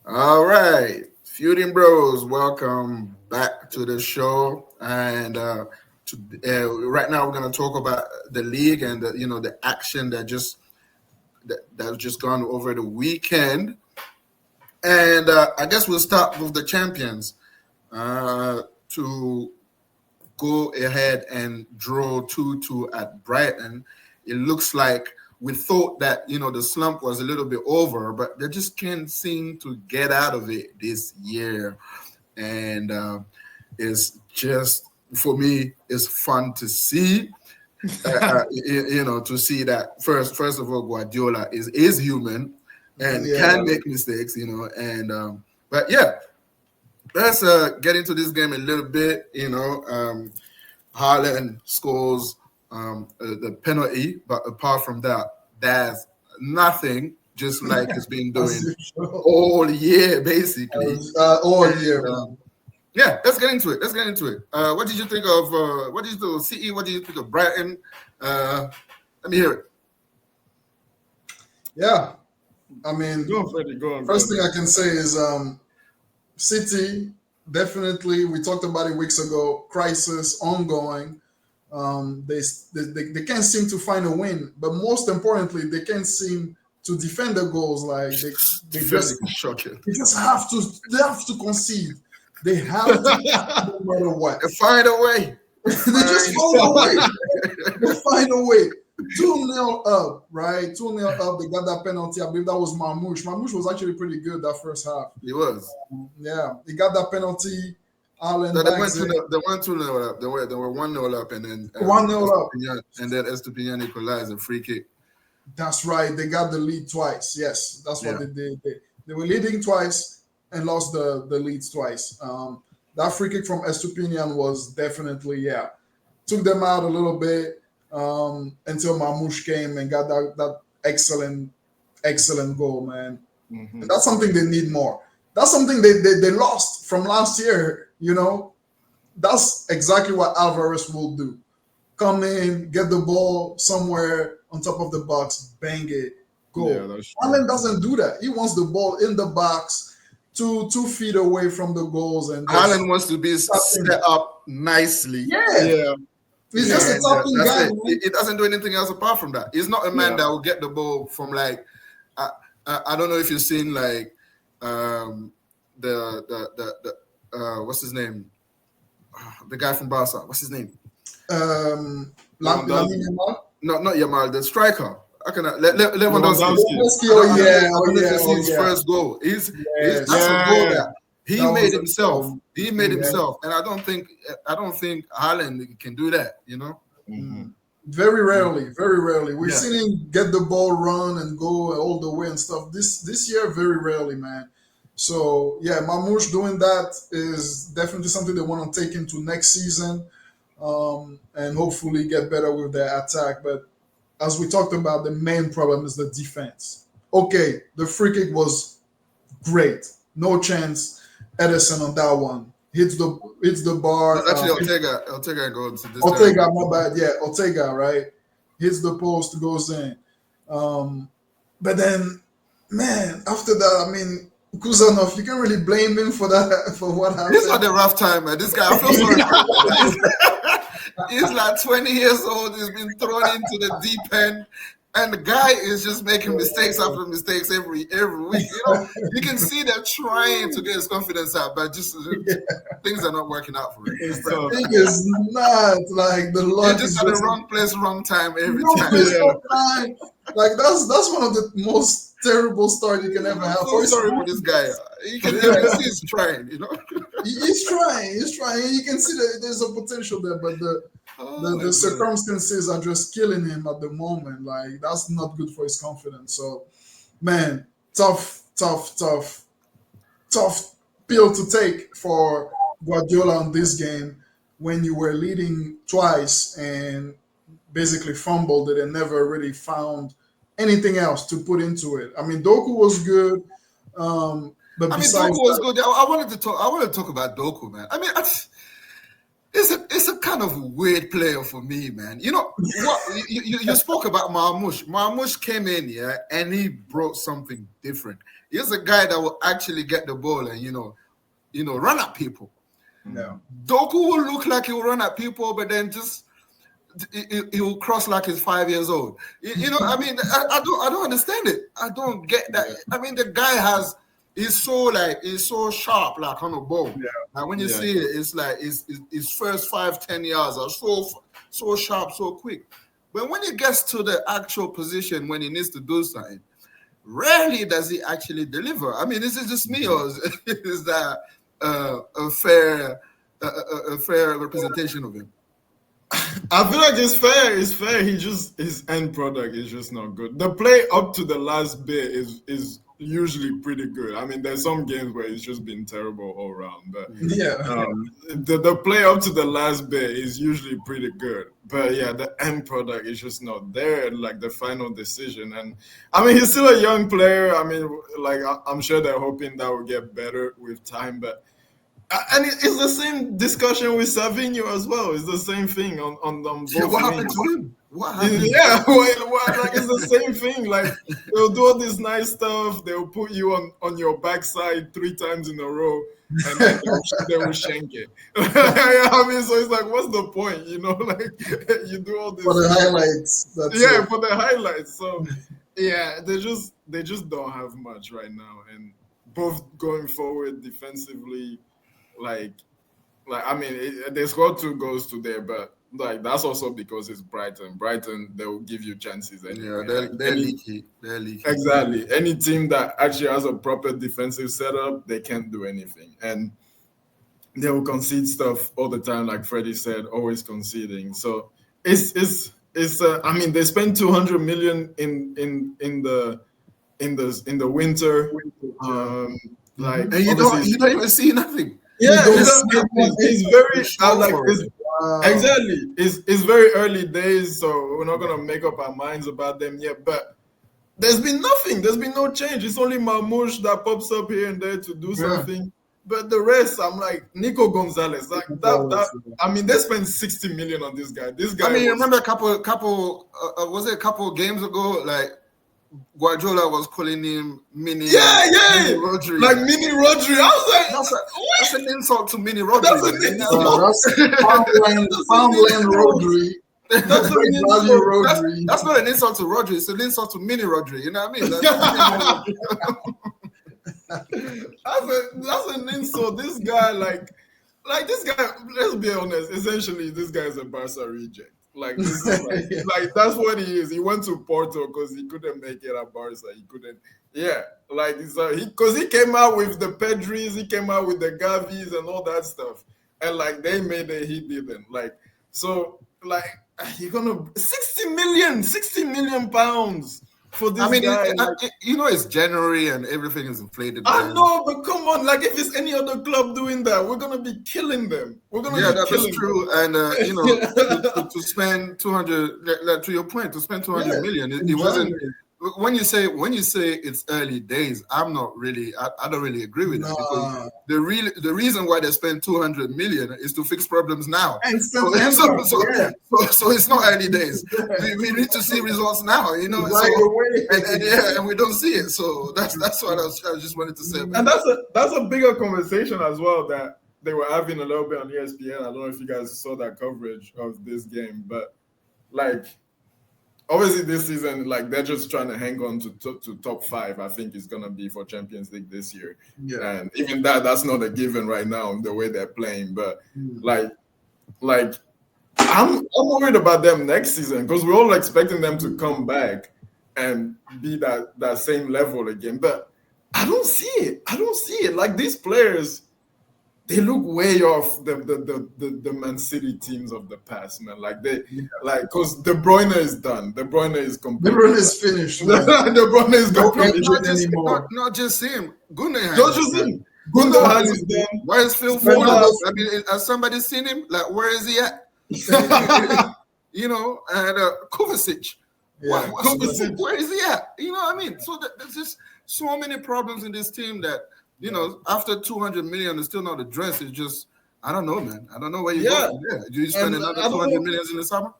All right, Feuding Bros, welcome back to the show. And right now, we're going to talk about the league and the action that's just gone over the weekend. And I guess we'll start with the champions to go ahead and draw 2-2 at Brighton. It looks like we thought that the slump was a little bit over, but they just can't seem to get out of it this year. And it's just, for me, it's fun to see. To see that first of all, Guardiola is human and can make mistakes, and but yeah, let's get into this game a little bit. Haaland scores the penalty, but apart from that, there's nothing. Just like it's been doing all year, basically. All year. Yeah, let's get into it. What did you think of? What did you think of CE? What did you think of Brighton? Let me hear it. Yeah, I mean, Go on, Freddie. Go on. first thing I can say is City, definitely, we talked about it weeks ago, crisis ongoing. They can't seem to find a win, but most importantly, they can't seem to defend the goals. Like they just have to concede. They have to no matter what. They find a way. They just find a way. They find a way. 2-0 up, right? 2-0 up. They got that penalty. I believe that was Marmoush. Marmoush was actually pretty good that first half. He was. Yeah, he got that penalty. Alan they went 2-0 up. They were 1-0 up, and then 1-0 up, and then Estupiñán equalized a free kick. That's right. They got the lead twice. Yes, that's what they did. They were leading twice and lost the leads twice. That free kick from Estupiñán was definitely took them out a little bit until Marmoush came and got that excellent goal, man. Mm-hmm. And that's something they need more. That's something they lost from last year. That's exactly what Alvarez will do. Come in, get the ball somewhere on top of the box, bang it, go. Yeah, Alan doesn't do that. He wants the ball in the box, 2 feet away from the goals. And Alan wants to be set up nicely. Yeah. He's just a topping guy. He doesn't do anything else apart from that. He's not a man that will get the ball from I don't know if you've seen the what's his name? The guy from Barca. What's his name? Yamal? No, not Yamal. The striker. I can Lewandowski. His first goal. That's a goal that he made himself. He made himself, and I don't think Haaland can do that. Mm-hmm. Very rarely. We've seen him get the ball, run, and go all the way and stuff. This year, very rarely, man. So Marmoush doing that is definitely something they want to take into next season, and hopefully get better with their attack. But as we talked about, the main problem is the defense. Okay, the free kick was great, no chance. Ederson on that one hits the bar. Actually, Ortega goes to this. Ortega, my bad. Yeah, Ortega, right? Hits the post, goes in. But then, man, after that, I mean, Kuzanov, you can't really blame him for that, for what happened. This was a rough time, man. This guy, I feel sorry for him. He's like 20 years old. He's been thrown into the deep end. And the guy is just making mistakes after mistakes every week. You can see they're trying to get his confidence up, but just things are not working out for him. The thing is not like the luck. You're just at the wrong place, wrong time every time. Like that's one of the most terrible start you can ever have. I'm so sorry for this guy. You can see he's trying. He's trying. You can see that there's a potential there, but the circumstances are just killing him at the moment. Like, that's not good for his confidence. So, man, tough pill to take for Guardiola on this game when you were leading twice and basically fumbled it and never really found anything else to put into it. I mean, Doku was good. But Doku was good. I wanted to talk about Doku, man. I mean, it's a kind of weird player for me, man. You know what? You spoke about Marmoush. Marmoush came in, yeah, and he brought something different. He's a guy that will actually get the ball and run at people. Yeah. Doku will look like he'll run at people, but then just he will cross like he's 5 years old. You know, I mean, I don't understand it. I don't get that. I mean, the guy he's so sharp, like on a ball. Yeah. Like when you see it, it's like his first 5-10 yards are so sharp, so quick. But when he gets to the actual position when he needs to do something, rarely does he actually deliver. I mean, is it just me, or is that a fair representation of him? I feel like it's fair. It's fair. His end product is just not good. The play up to the last bit is usually pretty good. I mean, there's some games where it's just been terrible all around, but the play up to the last bit is usually pretty good. But yeah, the end product is just not there. Like the final decision, and I mean, he's still a young player. I mean, like I'm sure they're hoping that will get better with time, but. And it's the same discussion with Savinho as well. It's the same thing on both. Yeah, what happened to him? What happened? Yeah, like it's the same thing. Like they'll do all this nice stuff. They'll put you on your backside 3 times in a row, and then they will shank it. I mean, so it's like, what's the point? You know, like you do all this for the highlights. For the highlights. So yeah, they just don't have much right now, and both going forward defensively. Like I mean, they scored 2 goals today, but like that's also because it's Brighton. Brighton, they will give you chances. Anyway. Yeah, they're leaky. They're leaky. Exactly. Any team that actually has a proper defensive setup, they can't do anything, and they will concede stuff all the time. Like Freddie said, always conceding. So it's. I mean, they spent 200 million in the winter. Like, and you don't even see nothing. Yeah, it's very exactly. It's very early days, so we're not gonna make up our minds about them yet. But there's been nothing. There's been no change. It's only Marmoush that pops up here and there to do something. But the rest, I'm like Nico Gonzalez. Like that. I mean, they spent 60 million on this guy. This guy. I mean, remember a couple was it a couple games ago? Like Guardiola was calling him mini Rodri. Like mini Rodri. I was like, that's an insult to mini Rodri. That's farmland Rodri. That's not an insult to Rodri. It's an insult to mini Rodri. You know what I mean? That's an insult. This guy, like this guy. Let's be honest. Essentially, this guy is a Barca reject. Like this is like that's what he is. He went to Porto because he couldn't make it at Barca. He couldn't. Yeah, like because he came out with the Pedris, he came out with the Gavis and all that stuff, and like they made it, he didn't. Like so, like you're gonna 60 million pounds for this guy. It's January and everything is inflated. I know, but come on, like if it's any other club doing that, we're gonna be killing them. We're gonna that's true. Them. And to spend 200, to your point, to spend 200 million, it wasn't. When you say it's early days, I don't really agree with that, because the reason why they spend 200 million is to fix problems now. So it's not early days. We need to see results now, you know. And we don't see it. So that's what I just wanted to say. And that's a bigger conversation as well that they were having a little bit on ESPN. I don't know if you guys saw that coverage of this game, but like. Obviously, this season, like they're just trying to hang on to top 5. I think it's gonna be for Champions League this year, and even that's not a given right now the way they're playing. But like I'm worried about them next season because we're all expecting them to come back and be that same level again. But I don't see it. Like these players. They look way off the Man City teams of the past, man. Like because De Bruyne is done. De Bruyne is complete. De Bruyne is finished. De Bruyne is complete. Not just him. Gundogan. Not just him. Gundogan is done. Where is Phil Foden? I mean, has somebody seen him? Like, where is he at? You know, and Kovacic. Yeah. Kovacic. Where is he at? You know what I mean? So there's just so many problems in this team that. You know, after 200 million is still not addressed. It's just, I don't know, man. I don't know where you Yeah. go from there. Do you spend And another I don't 200 know- million in the summer?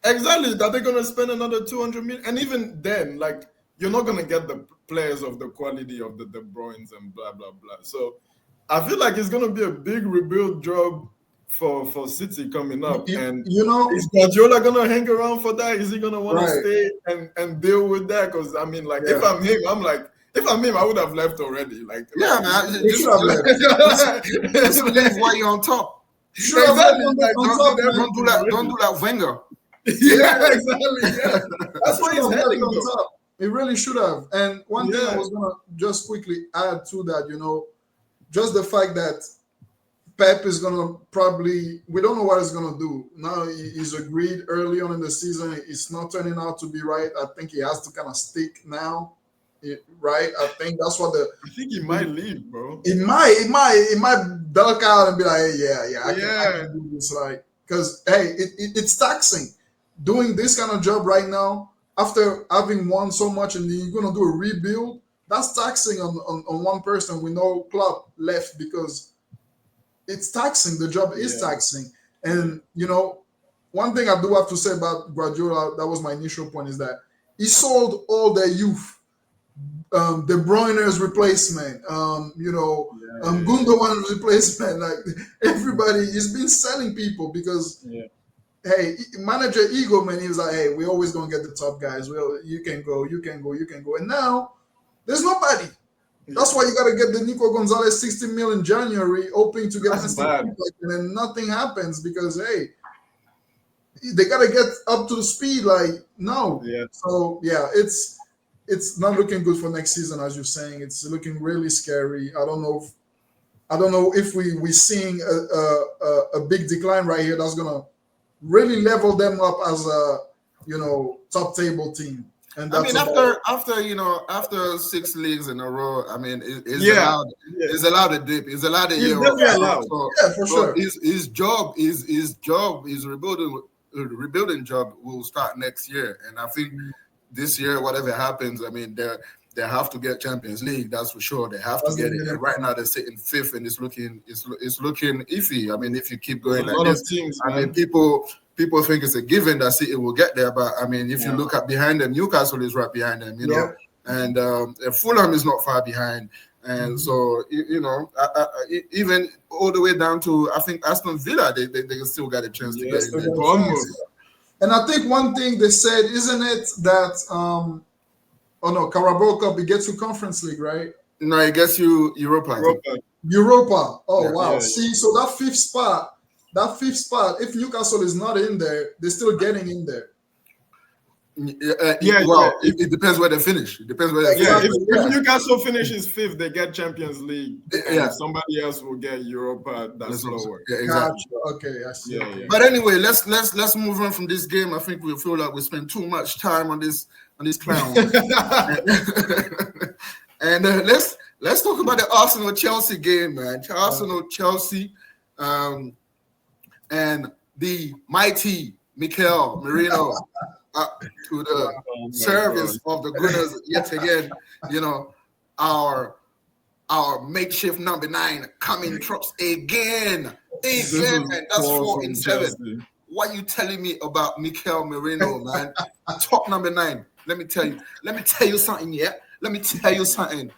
Exactly. Are they going to spend another 200 million? And even then, like, you're not going to get the players of the quality of the De Bruynes and blah, blah, blah. So I feel like it's going to be a big rebuild job for City coming up. And is Guardiola going to hang around for that? Is he going to want to stay and deal with that? Because, I mean, like, if I'm him, I would have left already. Like, man. You should have left. Just leave while you're on top. Exactly. Like, don't do that Wenger. Yeah, exactly. Yeah. That's why he's heading on top. It really should have. And one thing I was gonna just quickly add to that, just the fact that Pep is gonna probably, we don't know what he's gonna do. Now he's agreed early on in the season. It's not turning out to be right. I think he has to kind of stick now. Right? I think that's what I think he might leave, bro. It might duck out and be like, hey, I can do this, like, because hey, it's taxing doing this kind of job right now after having won so much, and then you're gonna do a rebuild. That's taxing on one person. We know Klopp left because it's taxing. The job is taxing, and one thing I do have to say about Guardiola, that was my initial point, is that he sold all their youth. De Bruyne's replacement, Gundogan's replacement, like everybody, he's been selling people because, hey, manager ego, man, he was like, hey, we're always gonna get the top guys. Well, you can go, and now there's nobody. That's why you gotta get the Nico Gonzalez 60 mil in January, hoping to get and then nothing happens because hey, they gotta get up to the speed. Like no, so it's not looking good for next season, as you're saying. It's looking really scary. I don't know if we're seeing a big decline right here that's gonna really level them up as a top table team. And that's after 6 leagues in a row, I mean, it's allowed to dip. It's allowed to year off. For sure. His job, his rebuilding job will start next year, and I think. This year, whatever happens, I mean, they have to get Champions League. That's for sure. They have to get it. And right now, they're sitting 5th, and it's looking iffy. I mean, if you keep going like this, I mean, people think it's a given that City will get there. But I mean, if you look at behind them, Newcastle is right behind them. And Fulham is not far behind. And so even all the way down to I think Aston Villa, they still got a chance to get in there. And I think one thing they said, isn't it, that Carabao Cup, it gets you Conference League, right? No, it gets you Europa. Europa. Oh, wow. See, so that fifth spot, if Newcastle is not in there, they're still getting in there. It depends where they finish. It depends where they finish. If Newcastle finishes 5th, they get Champions League. Somebody else will get Europa. That's lower. Yeah, exactly. Okay, I see. Yeah. But anyway, let's move on from this game. I think we feel like we spend too much time on this clown. And let's talk about the Arsenal-Chelsea game, man. Arsenal-Chelsea, and the mighty Mikel Merino. To the service of the Gunners yet again, our makeshift number 9 coming drops again, and that's 4 in 7. What are you telling me about Mikel Merino, man? Top number 9. Let me tell you something. Yeah, let me tell you something.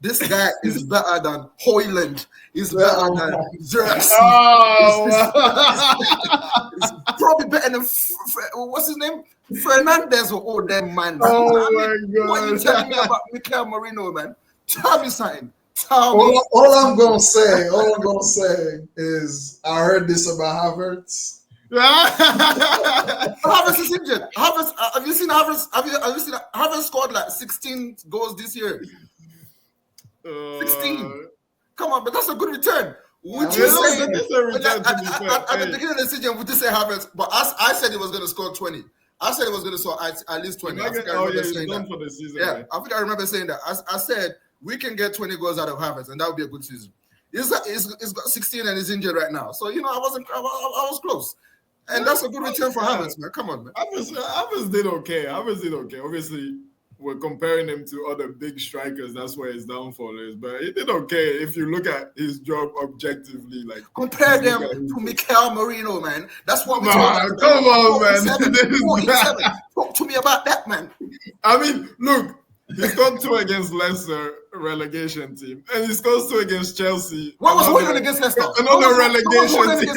This guy is better than Hoyland. He's better than Xerxes. He's probably better than what's his name? Fernandez or all them man. Oh my God! What are you telling me about Mikel Merino, man? Tell me something. All I'm gonna say is I heard this about Havertz. Havertz is injured. Have you seen Havertz? Have you seen Havertz scored like 16 goals this year? 16. Come on, but that's a good return. Would you say at the beginning of the season, would you say Havertz? But I said he was going to score 20. I said he was going to score at least 20. I think I remember saying that. For the season, I think I remember saying that. I said we can get 20 goals out of Havertz, and that would be a good season. He's got 16 and he's injured right now. So I was close. And that's a good return for Havertz, man. Come on, man. Havertz did okay. Obviously, we're comparing him to other big strikers. That's where his downfall is. But he did okay if you look at his job objectively. Like compare them to Mikel Merino, man. That's what we're talking about. Come on, man. 47. Talk to me about that, man. I mean, look, he scored 2 against Leicester, relegation team, and he scores 2 against Chelsea. What was Holland against Leicester? Another relegation team.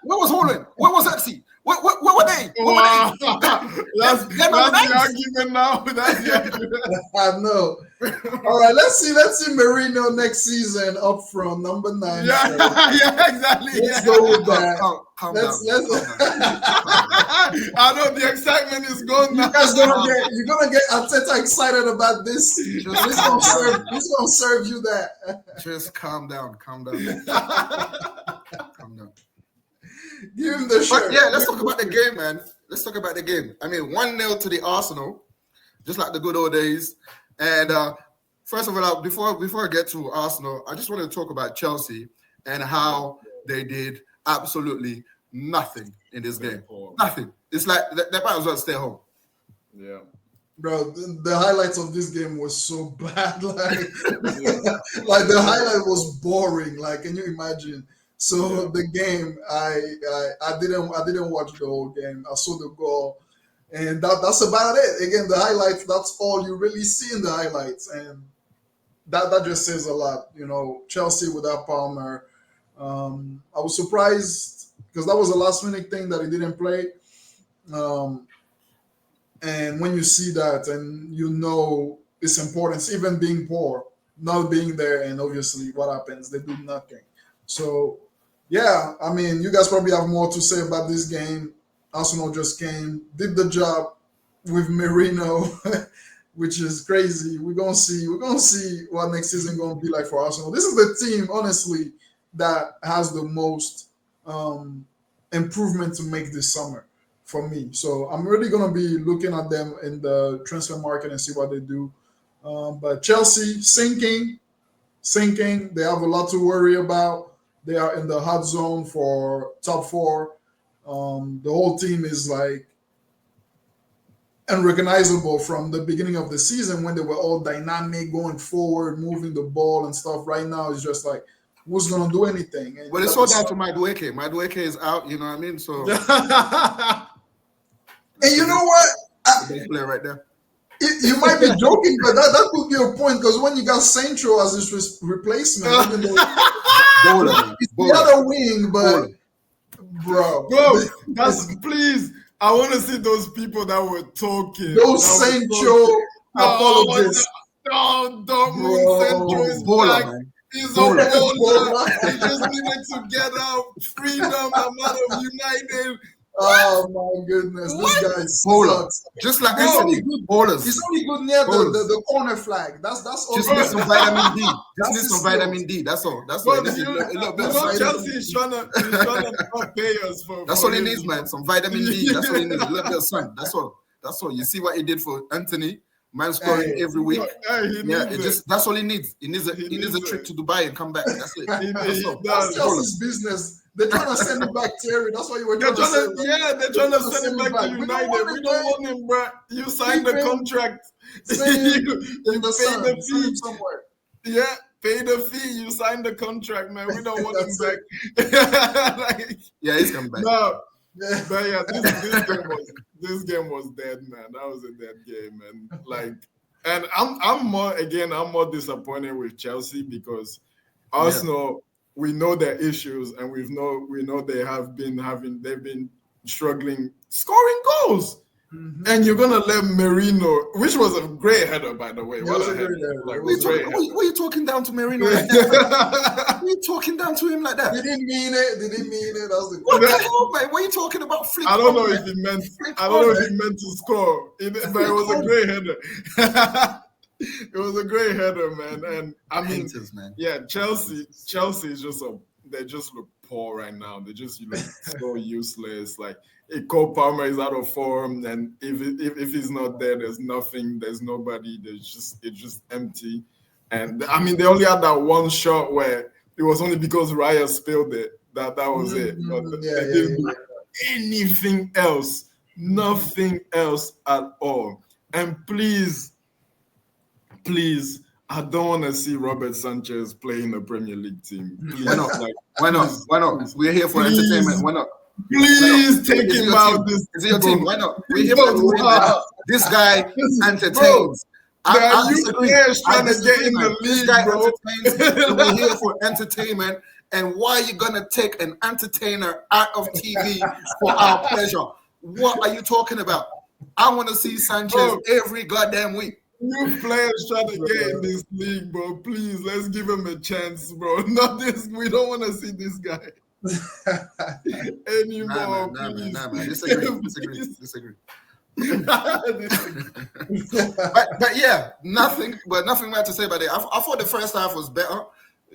Where was Holland? Where was Epsi? Where were they? Wow. That's the argument now. That's the argument. I know. All right, let's see Merino next season up front, number 9. Yeah, exactly. Let's go with that. Calm down. I know the excitement is gone now. You're gonna get Arteta excited about this. This gonna serve you that. Just calm down. Calm down. Give him the shirt. But yeah, let's talk about the game, man. Let's talk about the game. I mean, 1-0 to the Arsenal, just like the good old days. And first of all, before I get to Arsenal, I just want to talk about Chelsea and how they did absolutely nothing in this game. Nothing. It's like they might as well stay home. Yeah. Bro, the highlights of this game was so bad. Like the highlight was boring. Like, can you imagine? So the game, I didn't watch the whole game. I saw the goal, and that's about it. Again, the highlights, that's all you really see in the highlights, and that just says a lot. You know, Chelsea without Palmer. I was surprised because that was a last minute thing that he didn't play. And when you see that, and you know its importance, even being poor, not being there, and obviously what happens, they do nothing. So, yeah, I mean, you guys probably have more to say about this game. Arsenal just came, did the job with Merino, which is crazy. We're gonna see what next season gonna be like for Arsenal. This is the team, honestly, that has the most improvement to make this summer for me. So I'm really gonna be looking at them in the transfer market and see what they do. But Chelsea sinking. They have a lot to worry about. They are in the hot zone for top 4. The whole team is like unrecognizable from the beginning of the season when they were all dynamic, going forward, moving the ball and stuff. Right now, it's just like, who's going to do anything? And well, it's all down to Madueke. Madueke is out, you know what I mean? So, and you know what? Best player right there. You might be joking, but that could be a point because when you got Sancho as his replacement, even though it's the other wing, but bro, please, I want to see those people that were talking. Those Sancho apologists. Don't move. Sancho is back. He's a baller. He just needed to get out. Freedom. I'm out of United. Oh my goodness, this guy sucks. Just like Anthony, ballers. He's only good near the corner flag. That's all. Just need some vitamin D. Just need some vitamin D. That's all. That's all. Chelsea is trying to not pay us for. That's all he needs, man. Some vitamin D. That's all he needs. A little bit of sun. That's all. That's all. You see what he did for Anthony. Man scoring every week. That's all he needs. He needs a trip to Dubai and come back. That's it. That's Chelsea's business. They're trying to send him back, Terry. That's why you were trying to say. Yeah, they're trying to send him back to United. We don't want him, bro. You signed the contract. You pay the fee somewhere. Yeah, pay the fee. You signed the contract, man. We don't want him back. Yeah, he's coming back. No. But yeah, this game was dead, man. That was a dead game, man. And I'm more disappointed with Chelsea because Arsenal, we know their issues, and we know they've been struggling scoring goals. Mm-hmm. And you're gonna let Merino, which was a great header, by the way. What are you talking down to Merino like that? What are you talking down to him like that? They didn't mean it. What the hell, man? What are you talking about? I don't know if he meant to score, but it was a great header. It was a great header, man. And I mean, Chelsea is they just look poor right now. They just look so useless. Like, Cole Palmer is out of form, and if he's not there, there's nothing. There's nobody. It's just empty. And I mean, they only had that one shot where it was only because Raya spilled it. That was it. But they didn't do anything else. Nothing else at all. And please, please, I don't want to see Robert Sanchez play in the Premier League team. Please, Why not? like, Why not? please, Why not? We're here for please. entertainment. Why not? Please take Is it him your out. team? This Is it your team? Why not? We're here Bro, for entertainment. wow. This guy Bro, entertains. there are I youth disagree. players I trying to get disagree, in man. the This league, guy bro. entertains. So we're here for entertainment. And why are you gonna take an entertainer out of TV for our pleasure? What are you talking about? I want to see Sanchez Bro. every goddamn week. New players trying to get in this league, bro. Please, let's give him a chance, bro. Not this. We don't want to see this guy anymore. Nah, man. Disagree. but yeah, nothing bad to say about it. I thought the first half was better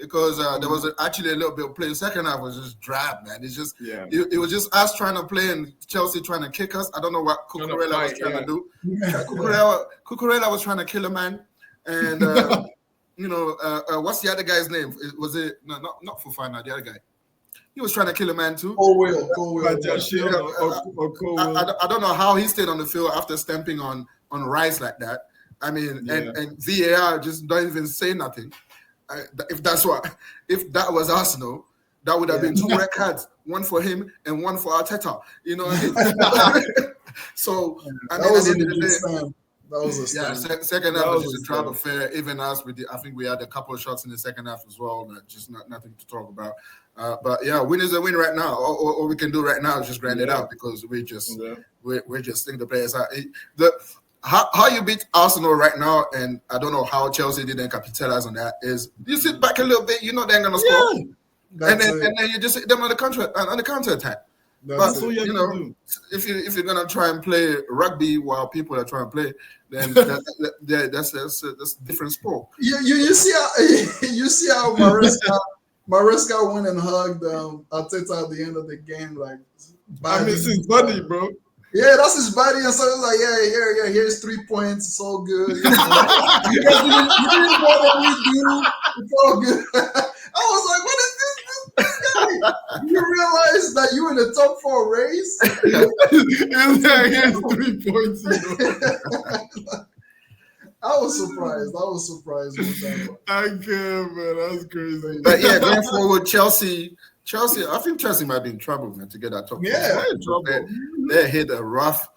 because there was actually a little bit of play. The second half was just drab, man. It's just it was just us trying to play and Chelsea trying to kick us. I don't know what Cucurella was trying to do. Cucurella was trying to kill a man, and what's the other guy's name? Was it not Fofana? The other guy. He was trying to kill a man too. Colwill. I don't know how he stayed on the field after stamping on Rice like that. I mean, and VAR just don't even say nothing. If that was Arsenal, that would have been 2 red cards, one for him and one for Arteta. You know what I mean? So that was a good stand. That was a stand. Second half was just a drop affair. Even us, I think we had a couple of shots in the second half as well. Nothing to talk about. But yeah, win is a win right now. All we can do right now is just grind it out because we just think the players are. How you beat Arsenal right now, and I don't know how Chelsea didn't capitalize on that. Is you sit back a little bit, you know they're gonna score, and then you just hit them on the counter attack. But all you know, do. if you're gonna try and play rugby while people are trying to play, then that's a different sport. You see how Maresca went and hugged Arteta at the end of the game, like. I miss his buddy, bro. Yeah, that's his buddy, and so it's like, yeah, here's 3 points, it's all good. You didn't know what we do, it's all good. I was like, what is this guy? You realize that you in the top 4 race? Here's 3 points, you know. I was surprised with that one. I can't, man. That's crazy. But yeah, going forward, Chelsea, I think Chelsea might be in trouble, man, to get that top. Yeah, they hit a rough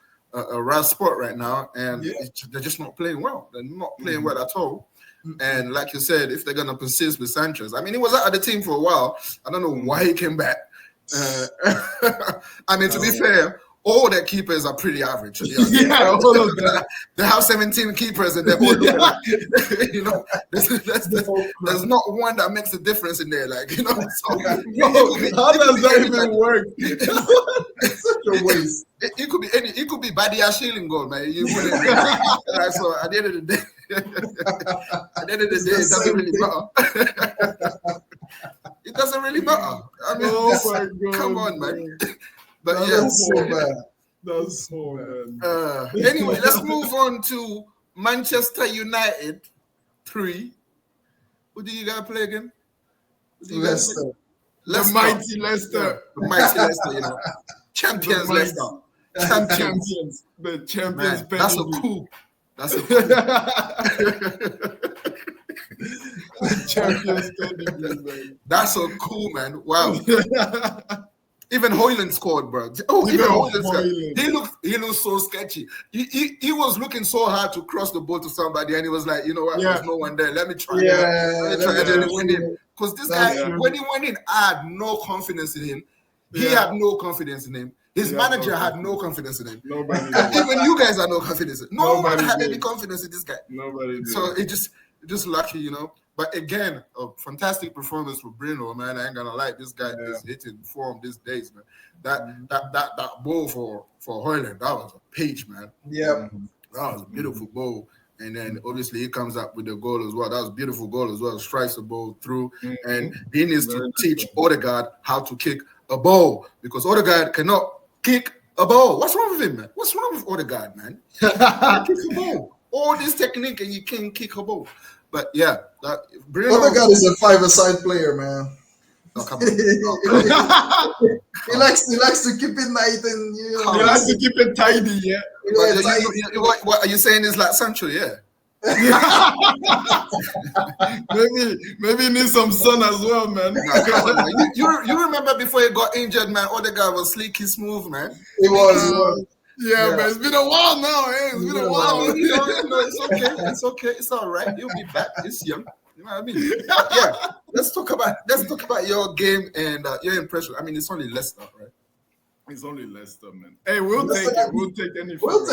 spot right now, and they're just not playing well. They're not playing well at all. And like you said, if they're gonna persist with Sanchez, I mean, he was out of the team for a while. I don't know why he came back. I mean, to be fair, all their keepers are pretty average. All of them. They have 17 keepers, and they're all you know. There's not one that makes a difference in there. Like, you know, so, how does that even work? Such a waste. It could be it could be Badia Shilling goal, man. You wouldn't. So at the end of the day, it doesn't really matter. It doesn't really matter. I mean, come on, man. But that's so bad. That's so bad. Anyway, let's move on to Manchester United 3. Who do you guys play again? Leicester. The mighty Leicester. The mighty Leicester, you know. Champions Leicester. Champions. The champions. Man, that's a coup. Champions pedigree, man. That's so cool, man. Wow. Even Højlund scored, bro. Even Højlund scored. He looked so sketchy. He was looking so hard to cross the ball to somebody, and he was like, you know what? There's no one there. Let me try. Because this guy, when he went in, I had no confidence in him. He had no confidence in him. His manager had no confidence in him. Nobody. Even you guys had no confidence in him. No one had did. any confidence in this guy. Nobody did. So it just lucky, you know. But again, a fantastic performance for Bruno, man. I ain't gonna lie, this guy is hitting form these days, man. That ball for Højlund, that was a page, man. Yeah, that was a beautiful ball. And then obviously he comes up with the goal as well. That was a beautiful goal as well. Strikes the ball through, and he needs to teach Odegaard how to kick a ball because Odegaard cannot kick a ball. What's wrong with him, man? What's wrong with Odegaard, man? He can't kick a ball. All this technique and you can't kick a ball. But yeah, Odegaard is a 5-a-side player, man. Oh, come on. He likes to keep it nice and he likes to keep it tidy, What are you saying is like Sancho, yeah? maybe he needs some sun as well, man. Nah, come on, man. You remember before he got injured, man? All the guy was sleeky smooth, man. It was. Yeah, but it's been a while now. It's been a while. It's okay. It's okay. It's all right. You'll be back. It's young. You know what I mean? Yeah. Let's talk about your game and your impression. I mean, it's only Leicester, right? It's only Leicester, man. Hey, we'll take it. We'll take any. We'll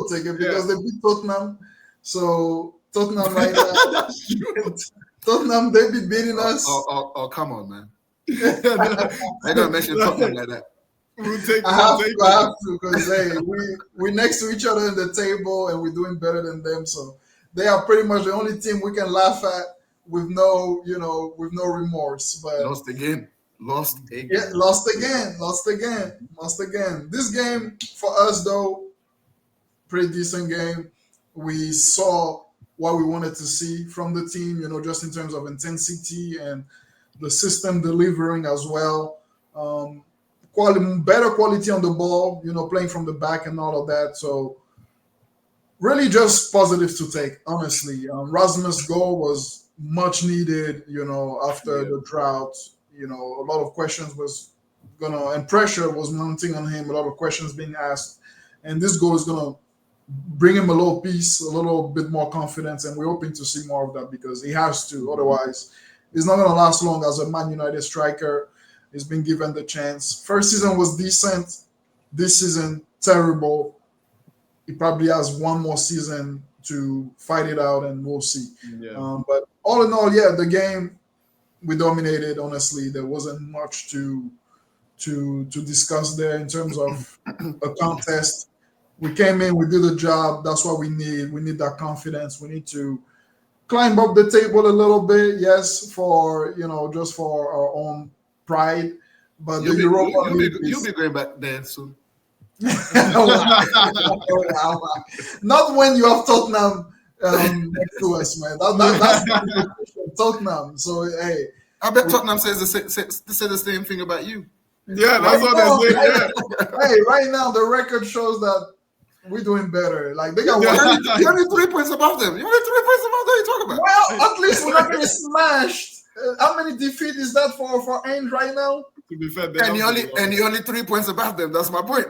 take it because they beat Tottenham. So Tottenham right now, Tottenham they be beating us. Oh, come on, man. I don't mention Tottenham like that. We'll take it. I have to because hey, we next to each other in the table and we're doing better than them. So they are pretty much the only team we can laugh at with no remorse. But lost again. Yeah, lost again. This game for us though, pretty decent game. We saw what we wanted to see from the team, just in terms of intensity and the system delivering as well. Better quality on the ball, playing from the back and all of that. So really just positives to take, honestly. Rasmus' goal was much needed, after the drought. A lot of questions and pressure was mounting on him, a lot of questions being asked. And this goal is going to bring him a little bit more confidence. And we're hoping to see more of that because he has to. Otherwise, he's not going to last long as a Man United striker. He's been given the chance. First season was decent. This season, terrible. He probably has one more season to fight it out, and we'll see. Yeah. But all in all, yeah, the game, we dominated. Honestly, there wasn't much to discuss there in terms of a contest. We came in, we did the job. That's what we need. We need that confidence. We need to climb up the table a little bit. Yes, for just for our own pride. But you'll be going back there soon. Not when you have Tottenham next to us, man. That's Tottenham. So hey, I bet Tottenham say the same thing about you. Yeah, that's what they say. Yeah. Hey, right now the record shows that we're doing better. Like they got you're only 3 points above them. You're only 3 points above them. What are you talking about? Well, at least we're not getting smashed. How many defeats is that for Ainge right now? To be fair, and you're only 3 points above them. That's my point.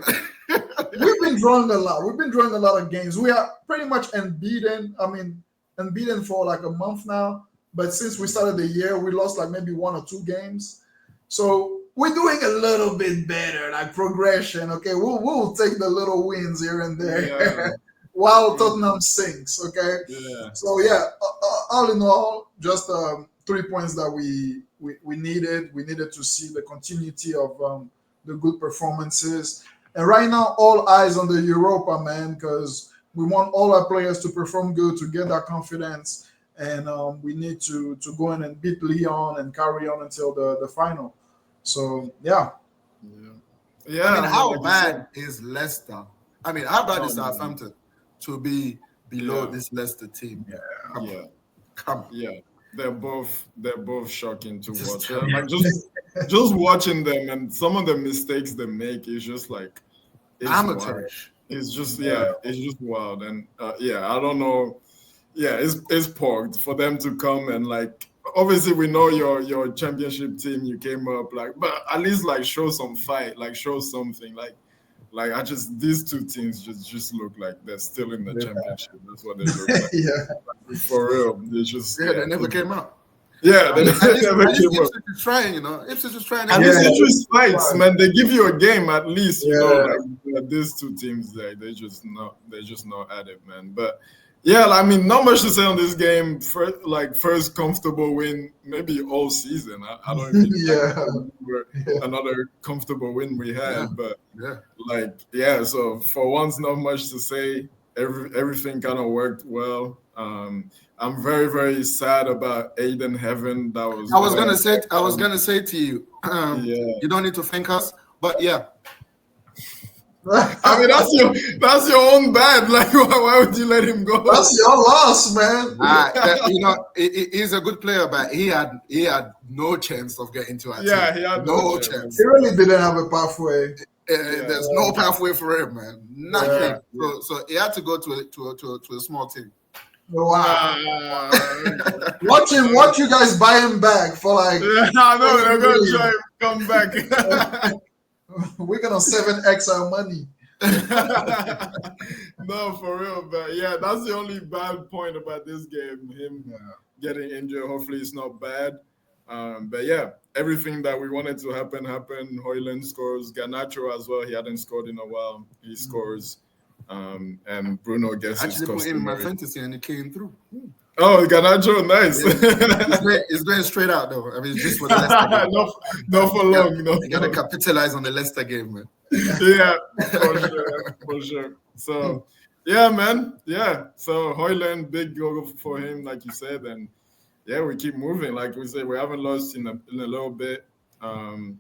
We've been drawing a lot. We've been drawing a lot of games. We are pretty much unbeaten. I mean, unbeaten for like a month now. But since we started the year, we lost like maybe 1 or 2 games. So we're doing a little bit better, like progression. Okay, we'll take the little wins here and there while Tottenham sinks. Okay. Yeah. So yeah, all in all, just 3 points that we needed. We needed to see the continuity of the good performances. And right now, all eyes on the Europa, man, because we want all our players to perform good, to get that confidence. And we need to go in and beat Lyon and carry on until the final. So, yeah. Yeah. I mean, how bad is Leicester? I mean, how bad is Southampton to be below this Leicester team? Come on. Yeah. They're both shocking to watch. Like just watching them and some of the mistakes they make is just like amateurish. It's just it's just wild. And I don't know. Yeah, it's porked for them to come and like obviously we know your championship team, you came up like, but at least like show some fight, like show something. Like these two teams just look like they're still in the championship. That's what they look like. Like, for real. They just they never came out. Yeah, they never came out. Ipswich is trying, Ipswich is trying. At least Ipswich fights, man. They give you a game at least, like these two teams they're just not at it, man. But yeah, I mean, not much to say on this game. First comfortable win, maybe all season. I don't remember another comfortable win we had. So for once, not much to say. Everything kind of worked well. I'm very, very sad about Aiden Heaven. That was. I was gonna say to you, you don't need to thank us, but yeah. I mean, that's your own bad. Like, why would you let him go? That's your loss, man. He's a good player, but he had no chance of getting to our team. Yeah, he had no chance. He really didn't have a pathway. There's no pathway for him, man. Nothing. So he had to go to a small team. Wow. Watch you guys buy him back for like. Yeah, I know they're gonna try and come back. We're gonna 7x our money. No, for real, but yeah, that's the only bad point about this game. Him getting injured. Hopefully, it's not bad. But yeah, everything that we wanted to happen happened. Højlund scores. Garnacho as well. He hadn't scored in a while. He scores. And Bruno gets his actually put him in my customary. fantasy and he came through. Oh, Garnacho, nice. It's going straight out though. I mean, it's just for the Leicester game. not for long. No, You gotta capitalize on the Leicester game, man. Yeah, for sure. So, yeah, man. Yeah. So Højlund, big goal for him, like you said, and yeah, we keep moving. Like we said, we haven't lost in a little bit,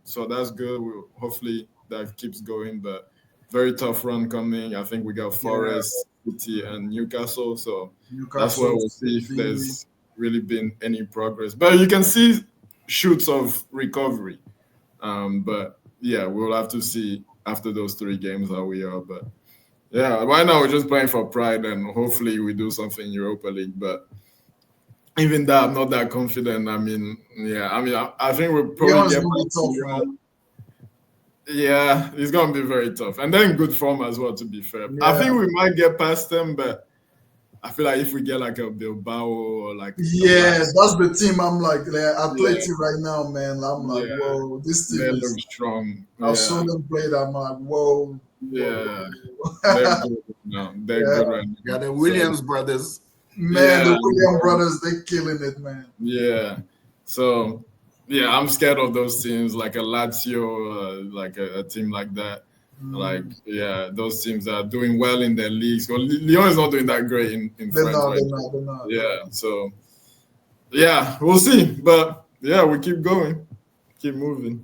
so that's good. Hopefully that keeps going. But very tough run coming. I think we got Forest, City, and Newcastle. So that's where we'll see if there's really been any progress. But you can see shoots of recovery. But yeah, we'll have to see after those 3 games how we are. But yeah, right now we're just playing for pride, and hopefully we do something in Europa League. But even that, I'm not that confident. I mean, I think we'll probably get back to yeah, it's gonna be very tough, and then good form as well. To be fair, I think we might get past them, but I feel like if we get like a Bilbao or like that's the team. I'm like Atleti right now, man. I'm like, whoa, this team looks strong. I saw them play. I'm like, whoa. Yeah, they're good now. They're good right now. Yeah, the Williams brothers. Man, the Williams brothers, they're killing it, man. Yeah, so. Yeah, I'm scared of those teams like a Lazio, like a team like that. Like, those teams that are doing well in their leagues. Well, Lyon is not doing that great in France. They're not. Yeah, so, yeah, we'll see. But, yeah, we keep going. Keep moving.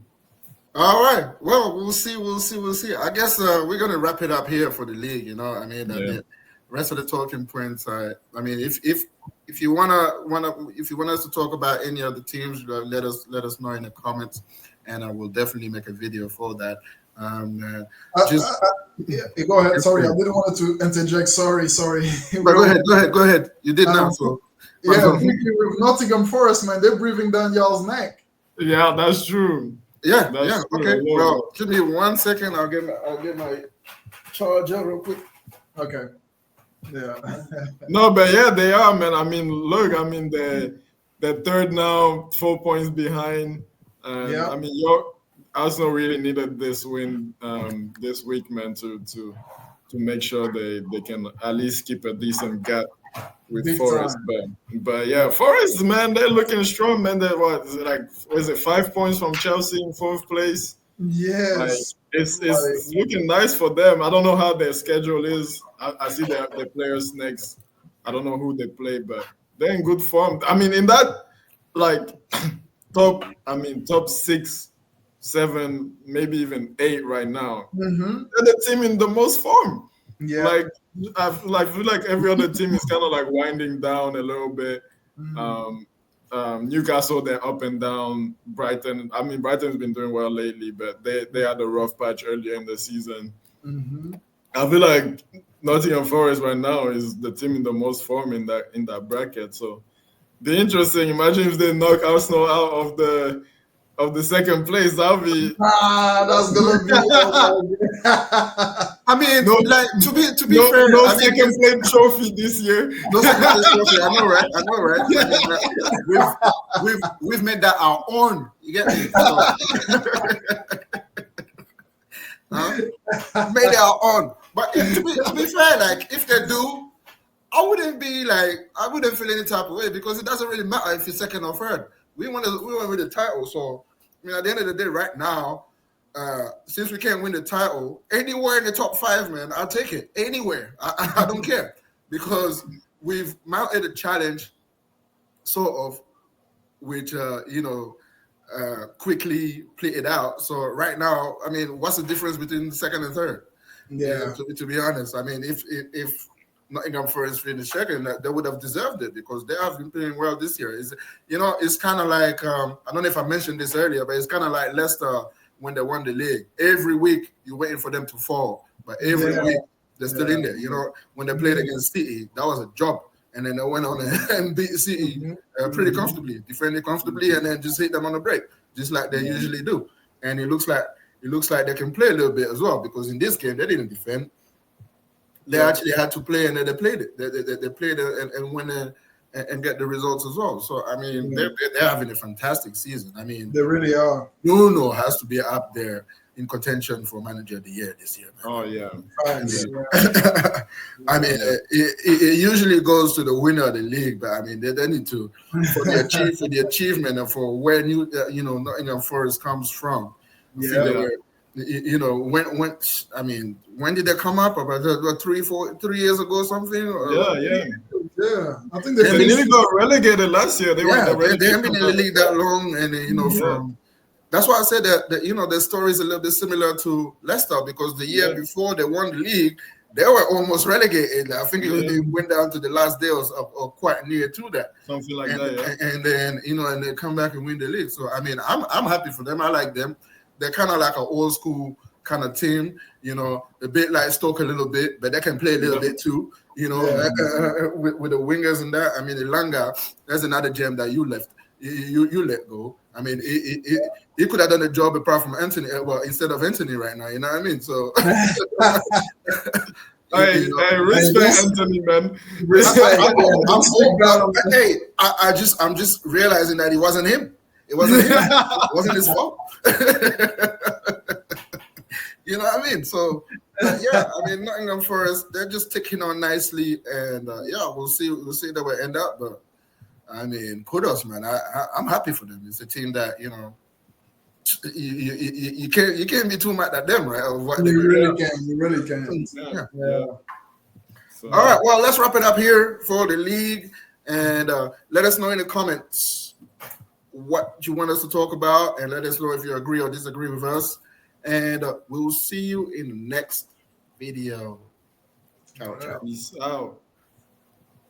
All right. Well, we'll see. I guess we're going to wrap it up here for the league, you know. I mean, the rest of the talking points, I mean, if you want us to talk about any of the teams, let us know in the comments, and I will definitely make a video for that. Go ahead. Sorry, I didn't want to interject. Sorry. But go ahead. You did now. So with Nottingham Forest, man, they're breathing down y'all's neck. Yeah, that's true. Yeah. True. Okay. Well, give me 1 second. I'll get my charger real quick. Okay. Yeah. No, but yeah, they are, man. I mean, look, I mean, they're third now, 4 points behind. I mean, Arsenal really needed this win this week, man, to make sure they can at least keep a decent gap with Big Forest. But yeah, Forest, man, they're looking strong, man. They're was it 5 points from Chelsea in 4th place? Yes. Like, it's looking nice for them. I don't know how their schedule is. I see their players next. I don't know who they play, but they're in good form. I mean, in that like top 6, 7, maybe even 8 right now. Mm-hmm. They're the team in the most form. Yeah. Like I feel like every other team is kind of like winding down a little bit. Mm-hmm. Newcastle, they're up and down. Brighton, I mean, Brighton's been doing well lately, but they had a rough patch earlier in the season. Mm-hmm. I feel like Nottingham Forest right now is the team in the most form in that bracket. So, be interesting. Imagine if they knock Arsenal out of the 2nd place. That'll be that's gonna be. I mean, to be fair, no second place trophy this year. No second place trophy. I know, right? We've made that our own. You get me? Made it our own. But to be fair, like if they do, I wouldn't feel any type of way because it doesn't really matter if you're 2nd or 3rd. We want to win the title. So I mean, at the end of the day, right now, since we can't win the title, anywhere in the top 5, man, I'll take it. Anywhere. I don't care. Because we've mounted a challenge, sort of, which, quickly played it out. So right now, I mean, what's the difference between the 2nd and 3rd? Yeah. To be honest, I mean, if Nottingham Forest finished 2nd, they would have deserved it because they have been playing well this year. It's kind of like, I don't know if I mentioned this earlier, but it's kind of like Leicester when they won the league. Every week, you're waiting for them to fall, but every week, they're still in there. You know, when they played against City, that was a job. and then they went on and beat City pretty comfortably, defended comfortably, and then just hit them on the break, just like they usually do. And it looks like they can play a little bit as well, because in this game they didn't defend. They actually had to play, and then they played it. They played it and win and get the results as well. So I mean, they're having a fantastic season. I mean, they really are. Nuno has to be up there in contention for Manager of the Year this year, man. Oh yeah. I mean, it usually goes to the winner of the league, but I mean, they need to for the achievement and for where Nottingham Forest comes from. When did they come up? About 3 years ago, or something? Yeah. I think they nearly got relegated last year. They haven't been in the league that long, and that's why I said that the story is a little bit similar to Leicester, because the year before they won the league, they were almost relegated. I think they went down to the last day or quite near to that. Something like that, And then and they come back and win the league. So I mean, I'm happy for them. I like them. They're kind of like an old school kind of team, a bit like Stoke a little bit, but they can play a little bit too, with the wingers and that. I mean, Elanga, that's another gem that you left. You let go. I mean, he could have done a job apart from Anthony. Well, instead of Anthony right now, you know what I mean? So, hey, respect Anthony, man. I'm just realizing that it wasn't him. It wasn't him. It wasn't his fault. You know what I mean? So, I mean, Nottingham Forest, they're just ticking on nicely, and we'll see that we end up. But I mean, kudos, man. I'm happy for them. It's a team that you can't be too mad at them, right? You really can. Yeah. So, all right. Well, let's wrap it up here for the league, and let us know in the comments what you want us to talk about, and let us know if you agree or disagree with us. And we'll see you in the next video. Ciao, ciao. Peace out.